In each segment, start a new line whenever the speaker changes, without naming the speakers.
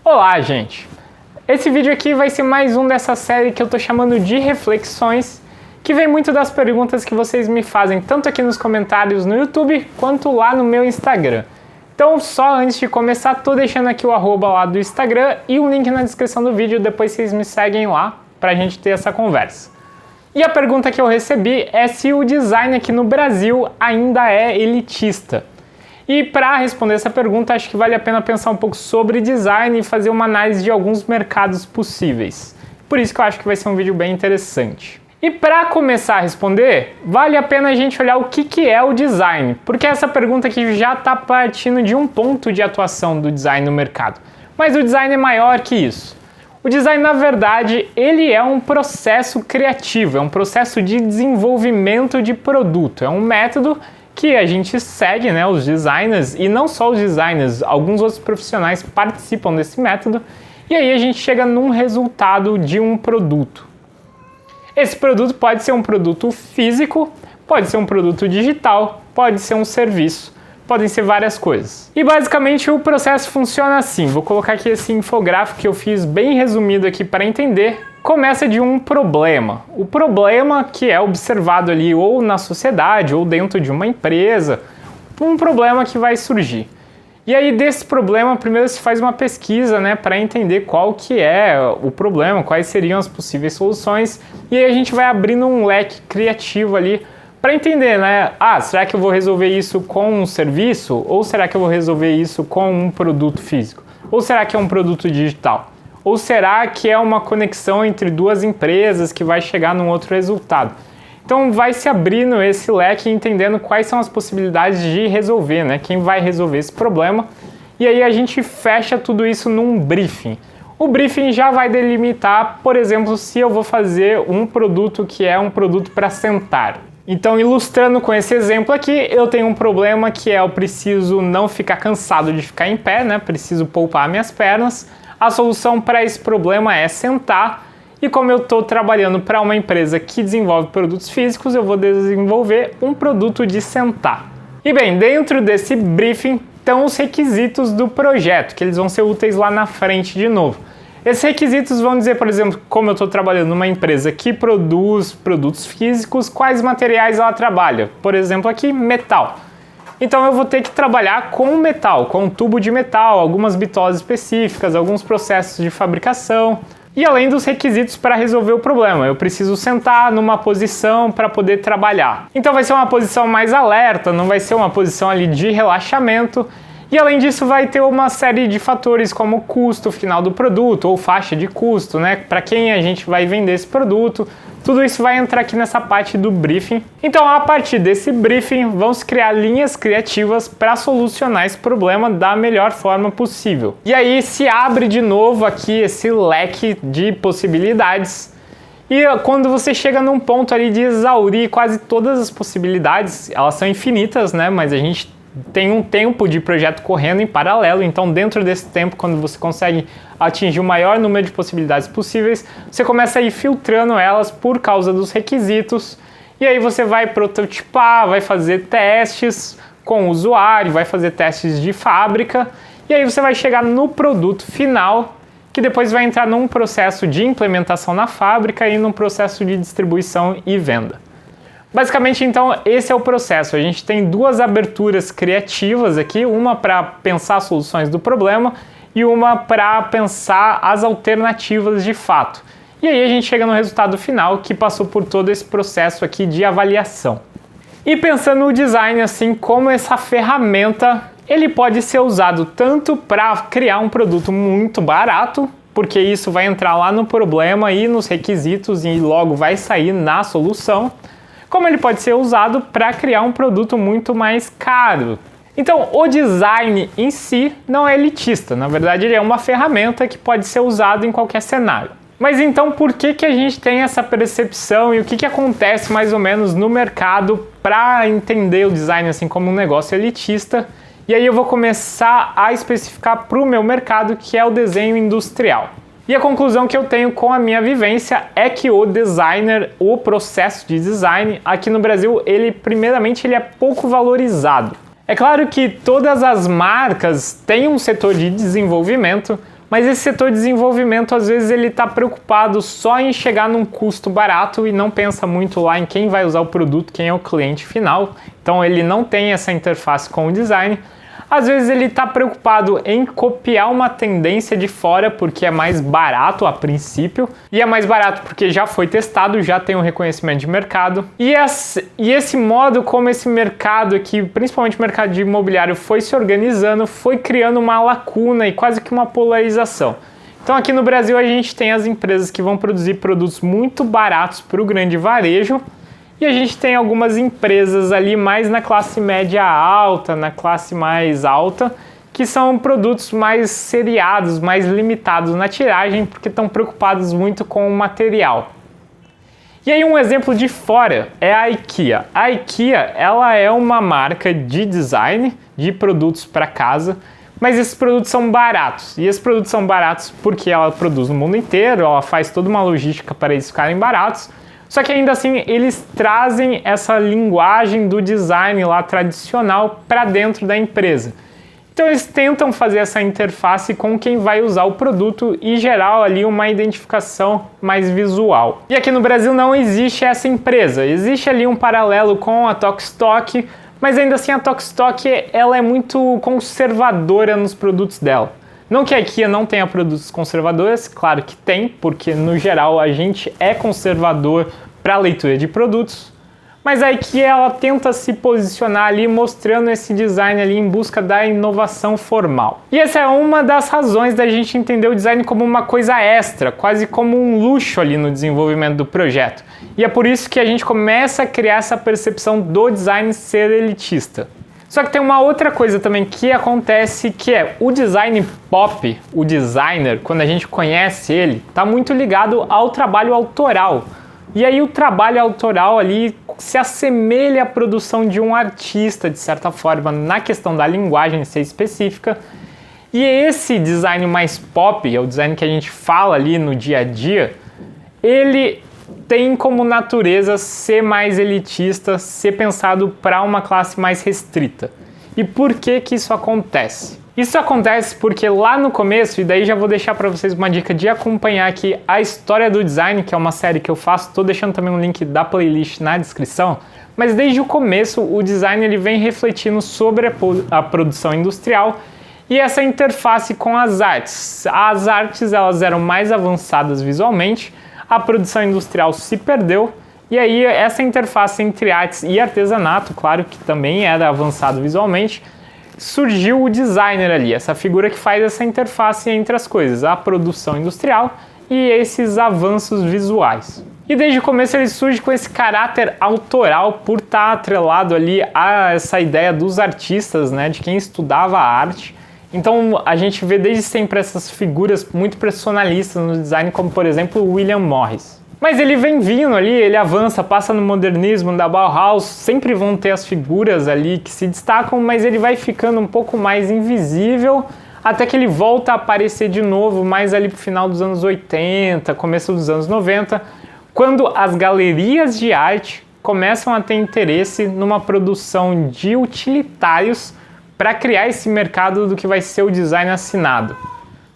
Olá, gente! Esse vídeo aqui vai ser mais um dessa série que eu tô chamando de reflexões, que vem muito das perguntas que vocês me fazem, tanto aqui nos comentários no YouTube, quanto lá no meu Instagram. Então, só antes de começar, tô deixando aqui o arroba lá do Instagram e o link na descrição do vídeo, depois vocês me seguem lá pra gente ter essa conversa. E a pergunta que eu recebi é se o design aqui no Brasil ainda é elitista. E para responder essa pergunta, acho que vale a pena pensar um pouco sobre design e fazer uma análise de alguns mercados possíveis. Por isso que eu acho que vai ser um vídeo bem interessante. E para começar a responder, vale a pena a gente olhar o que é o design, porque essa pergunta aqui já está partindo de um ponto de atuação do design no mercado. Mas o design é maior que isso. O design, na verdade, ele é um processo criativo, é um processo de desenvolvimento de produto, é um método que a gente segue, né, os designers, e não só os designers, alguns outros profissionais participam desse método, e aí a gente chega num resultado de um produto. Esse produto pode ser um produto físico, pode ser um produto digital, pode ser um serviço, podem ser várias coisas. E basicamente o processo funciona assim, vou colocar aqui esse infográfico que eu fiz bem resumido aqui para entender. Começa de um problema. O problema que é observado ali ou na sociedade ou dentro de uma empresa, um problema que vai surgir. E aí desse problema, primeiro se faz uma pesquisa, né, para entender qual que é o problema, quais seriam as possíveis soluções, e aí a gente vai abrindo um leque criativo ali para entender, né, será que eu vou resolver isso com um serviço? Ou será que eu vou resolver isso com um produto físico? Ou será que é um produto digital? Ou será que é uma conexão entre duas empresas que vai chegar num outro resultado? Então vai se abrindo esse leque e entendendo quais são as possibilidades de resolver, né? Quem vai resolver esse problema. E aí a gente fecha tudo isso num briefing. O briefing já vai delimitar, por exemplo, se eu vou fazer um produto que é um produto para sentar. Então, ilustrando com esse exemplo aqui, eu tenho um problema que é eu preciso não ficar cansado de ficar em pé, né? Preciso poupar minhas pernas. A solução para esse problema é sentar, e como eu estou trabalhando para uma empresa que desenvolve produtos físicos, eu vou desenvolver um produto de sentar. E bem, dentro desse briefing estão os requisitos do projeto, que eles vão ser úteis lá na frente de novo. Esses requisitos vão dizer, por exemplo, como eu estou trabalhando numa empresa que produz produtos físicos, quais materiais ela trabalha. Por exemplo, aqui, metal. Então eu vou ter que trabalhar com metal, com um tubo de metal, algumas bitoses específicas, alguns processos de fabricação. E além dos requisitos para resolver o problema, eu preciso sentar numa posição para poder trabalhar. Então vai ser uma posição mais alerta, não vai ser uma posição ali de relaxamento. E além disso vai ter uma série de fatores como o custo final do produto ou faixa de custo, né? Para quem a gente vai vender esse produto. Tudo isso vai entrar aqui nessa parte do briefing. Então, a partir desse briefing, vão se criar linhas criativas para solucionar esse problema da melhor forma possível. E aí se abre de novo aqui esse leque de possibilidades. E quando você chega num ponto ali de exaurir quase todas as possibilidades, elas são infinitas, né? Mas a gente tem um tempo de projeto correndo em paralelo, então dentro desse tempo, quando você consegue atingir o maior número de possibilidades possíveis, você começa a ir filtrando elas por causa dos requisitos, e aí você vai prototipar, vai fazer testes com o usuário, vai fazer testes de fábrica, e aí você vai chegar no produto final, que depois vai entrar num processo de implementação na fábrica e num processo de distribuição e venda. Basicamente, então, esse é o processo. A gente tem duas aberturas criativas aqui, uma para pensar soluções do problema e uma para pensar as alternativas de fato. E aí a gente chega no resultado final, que passou por todo esse processo aqui de avaliação. E pensando no design assim como essa ferramenta, ele pode ser usado tanto para criar um produto muito barato, porque isso vai entrar lá no problema e nos requisitos e logo vai sair na solução, como ele pode ser usado para criar um produto muito mais caro. Então, o design em si não é elitista, na verdade ele é uma ferramenta que pode ser usada em qualquer cenário. Mas então, por que a gente tem essa percepção e o que acontece mais ou menos no mercado para entender o design assim como um negócio elitista? E aí eu vou começar a especificar para o meu mercado, que é o desenho industrial. E a conclusão que eu tenho com a minha vivência é que o designer, o processo de design, aqui no Brasil, primeiramente ele é pouco valorizado. É claro que todas as marcas têm um setor de desenvolvimento, Mas esse setor de desenvolvimento, às vezes, ele está preocupado só em chegar num custo barato e não pensa muito lá em quem vai usar o produto, quem é o cliente final. Então ele não tem essa interface com o design. Às vezes ele está preocupado em copiar uma tendência de fora porque é mais barato a princípio, e é mais barato porque já foi testado, já tem um reconhecimento de mercado. E esse modo como esse mercado aqui, principalmente o mercado de imobiliário, foi se organizando, foi criando uma lacuna e quase que uma polarização. Então aqui no Brasil a gente tem as empresas que vão produzir produtos muito baratos para o grande varejo, e a gente tem algumas empresas ali mais na classe média alta, na classe mais alta, que são produtos mais seriados, mais limitados na tiragem, porque estão preocupados muito com o material. E aí um exemplo de fora é a IKEA. A IKEA, ela é uma marca de design de produtos para casa, mas esses produtos são baratos. E esses produtos são baratos porque ela produz no mundo inteiro, ela faz toda uma logística para eles ficarem baratos. Só que ainda assim eles trazem essa linguagem do design lá tradicional para dentro da empresa. Então eles tentam fazer essa interface com quem vai usar o produto e gerar ali uma identificação mais visual. E aqui no Brasil não existe essa empresa, existe ali um paralelo com a Tok-Stock, mas ainda assim a Tok-Stock ela é muito conservadora nos produtos dela. Não que a IKEA não tenha produtos conservadores, claro que tem, porque no geral a gente é conservador para a leitura de produtos, mas a IKEA ela tenta se posicionar ali mostrando esse design ali em busca da inovação formal. E essa é uma das razões da gente entender o design como uma coisa extra, quase como um luxo ali no desenvolvimento do projeto. E é por isso que a gente começa a criar essa percepção do design ser elitista. Só que tem uma outra coisa também que acontece, que é o design pop, o designer, quando a gente conhece ele, está muito ligado ao trabalho autoral. E aí o trabalho autoral ali se assemelha à produção de um artista, de certa forma, na questão da linguagem ser específica. E esse design mais pop, é o design que a gente fala ali no dia a dia, ele tem como natureza ser mais elitista, ser pensado para uma classe mais restrita. E por que que isso acontece? Isso acontece porque lá no começo, e daí já vou deixar para vocês uma dica de acompanhar aqui a História do Design, que é uma série que eu faço, estou deixando também um link da playlist na descrição, mas desde o começo o design ele vem refletindo sobre a produção industrial e essa interface com as artes. As artes elas eram mais avançadas visualmente, a produção industrial se perdeu, e aí essa interface entre artes e artesanato, claro que também era avançado visualmente, surgiu o designer ali, essa figura que faz essa interface entre as coisas, a produção industrial e esses avanços visuais. E desde o começo ele surge com esse caráter autoral por estar atrelado ali a essa ideia dos artistas, né, de quem estudava a arte. Então a gente vê desde sempre essas figuras muito personalistas no design, como por exemplo o William Morris. Mas ele vem vindo ali, ele avança, passa no modernismo, da Bauhaus, sempre vão ter as figuras ali que se destacam, mas ele vai ficando um pouco mais invisível, até que ele volta a aparecer de novo, mais ali pro final dos anos 80, começo dos anos 90, quando as galerias de arte começam a ter interesse numa produção de utilitários para criar esse mercado do que vai ser o design assinado.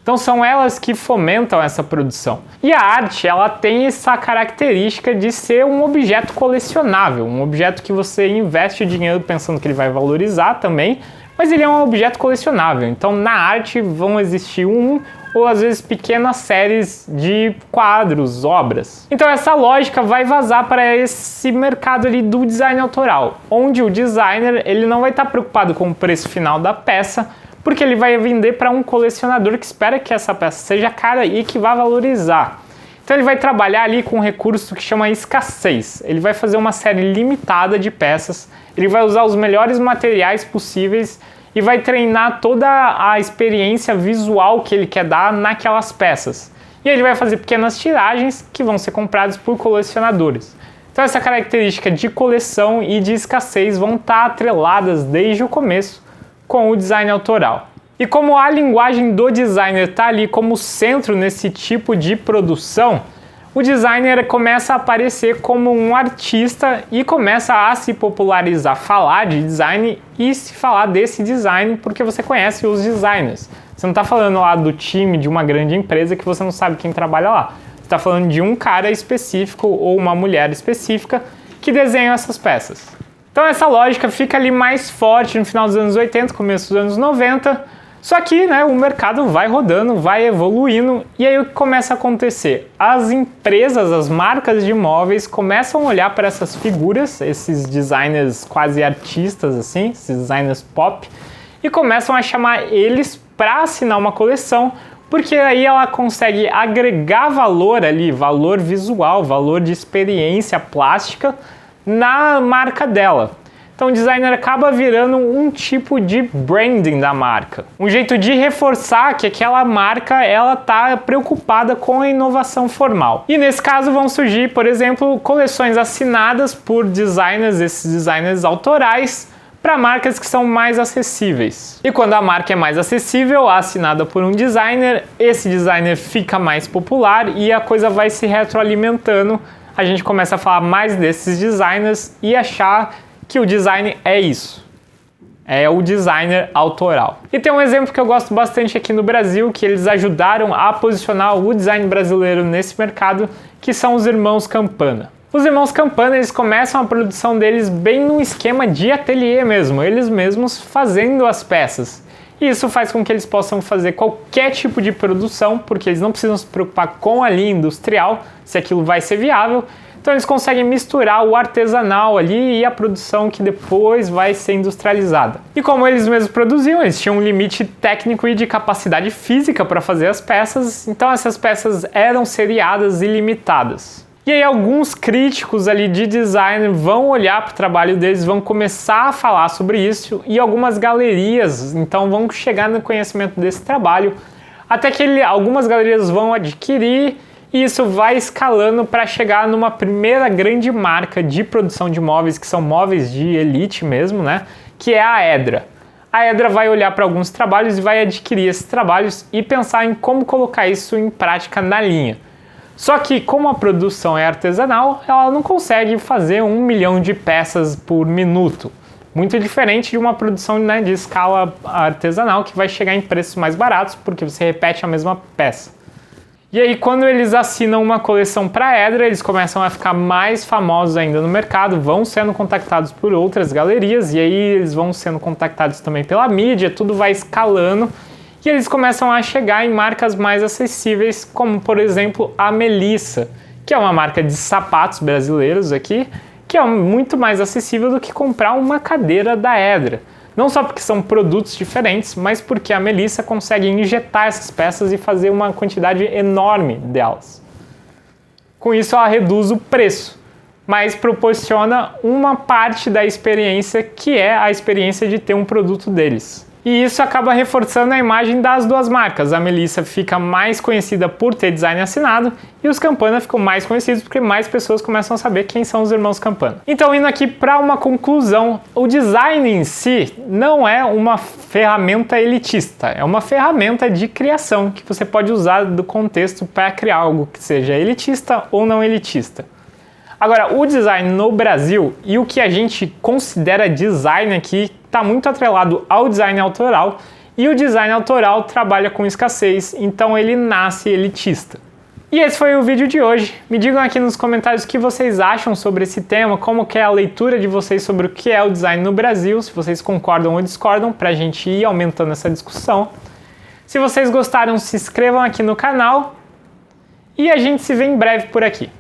Então são elas que fomentam essa produção. E a arte, ela tem essa característica de ser um objeto colecionável, um objeto que você investe o dinheiro pensando que ele vai valorizar também, mas ele é um objeto colecionável. Então na arte vão existir ou às vezes pequenas séries de quadros, obras. Então essa lógica vai vazar para esse mercado ali do design autoral, onde o designer ele não vai estar preocupado com o preço final da peça, porque ele vai vender para um colecionador que espera que essa peça seja cara e que vá valorizar. Então ele vai trabalhar ali com um recurso que chama escassez. Ele vai fazer uma série limitada de peças, ele vai usar os melhores materiais possíveis e vai treinar toda a experiência visual que ele quer dar naquelas peças. E ele vai fazer pequenas tiragens que vão ser compradas por colecionadores. Então essa característica de coleção e de escassez vão estar atreladas desde o começo com o design autoral. E como a linguagem do designer está ali como centro nesse tipo de produção, o designer começa a aparecer como um artista e começa a se popularizar, falar de design e se falar desse design porque você conhece os designers. Você não está falando lá do time de uma grande empresa que você não sabe quem trabalha lá. Você está falando de um cara específico ou uma mulher específica que desenha essas peças. Então essa lógica fica ali mais forte no final dos anos 80, começo dos anos 90, só que o mercado vai rodando, vai evoluindo, e aí o que começa a acontecer? As empresas, as marcas de móveis começam a olhar para essas figuras, esses designers quase artistas assim, esses designers pop, e começam a chamar eles para assinar uma coleção, porque aí ela consegue agregar valor ali, valor visual, valor de experiência plástica na marca dela. Então o designer acaba virando um tipo de branding da marca. Um jeito de reforçar que aquela marca está preocupada com a inovação formal. E nesse caso vão surgir, por exemplo, coleções assinadas por designers, esses designers autorais, para marcas que são mais acessíveis. E quando a marca é mais acessível, assinada por um designer, esse designer fica mais popular e a coisa vai se retroalimentando. A gente começa a falar mais desses designers e achar que o design é isso. É o designer autoral. E tem um exemplo que eu gosto bastante aqui no Brasil, que eles ajudaram a posicionar o design brasileiro nesse mercado, que são os irmãos Campana. Os irmãos Campana, eles começam a produção deles bem num esquema de ateliê mesmo, eles mesmos fazendo as peças. E isso faz com que eles possam fazer qualquer tipo de produção, porque eles não precisam se preocupar com a linha industrial, se aquilo vai ser viável. Então eles conseguem misturar o artesanal ali e a produção que depois vai ser industrializada. E como eles mesmos produziam, eles tinham um limite técnico e de capacidade física para fazer as peças, então essas peças eram seriadas e limitadas. E aí alguns críticos ali de design vão olhar para o trabalho deles, vão começar a falar sobre isso, e algumas galerias então vão chegar no conhecimento desse trabalho, até que algumas galerias vão adquirir. E isso vai escalando para chegar numa primeira grande marca de produção de móveis, que são móveis de elite mesmo, que é a Edra. A Edra vai olhar para alguns trabalhos e vai adquirir esses trabalhos e pensar em como colocar isso em prática na linha. Só que como a produção é artesanal, ela não consegue fazer 1 milhão de peças por minuto. Muito diferente de uma produção de escala artesanal que vai chegar em preços mais baratos, porque você repete a mesma peça. E aí quando eles assinam uma coleção para a Edra, eles começam a ficar mais famosos ainda no mercado, vão sendo contactados por outras galerias, e aí eles vão sendo contactados também pela mídia, tudo vai escalando, e eles começam a chegar em marcas mais acessíveis, como por exemplo a Melissa, que é uma marca de sapatos brasileiros aqui, que é muito mais acessível do que comprar uma cadeira da Edra. Não só porque são produtos diferentes, mas porque a Melissa consegue injetar essas peças e fazer uma quantidade enorme delas. Com isso ela reduz o preço, mas proporciona uma parte da experiência que é a experiência de ter um produto deles. E isso acaba reforçando a imagem das duas marcas. A Melissa fica mais conhecida por ter design assinado e os Campana ficam mais conhecidos porque mais pessoas começam a saber quem são os irmãos Campana. Então, indo aqui para uma conclusão, o design em si não é uma ferramenta elitista, é uma ferramenta de criação que você pode usar do contexto para criar algo que seja elitista ou não elitista. Agora, o design no Brasil e o que a gente considera design aqui está muito atrelado ao design autoral, e o design autoral trabalha com escassez, então ele nasce elitista. E esse foi o vídeo de hoje. Me digam aqui nos comentários o que vocês acham sobre esse tema, como que é a leitura de vocês sobre o que é o design no Brasil, se vocês concordam ou discordam, para a gente ir aumentando essa discussão. Se vocês gostaram, se inscrevam aqui no canal e a gente se vê em breve por aqui.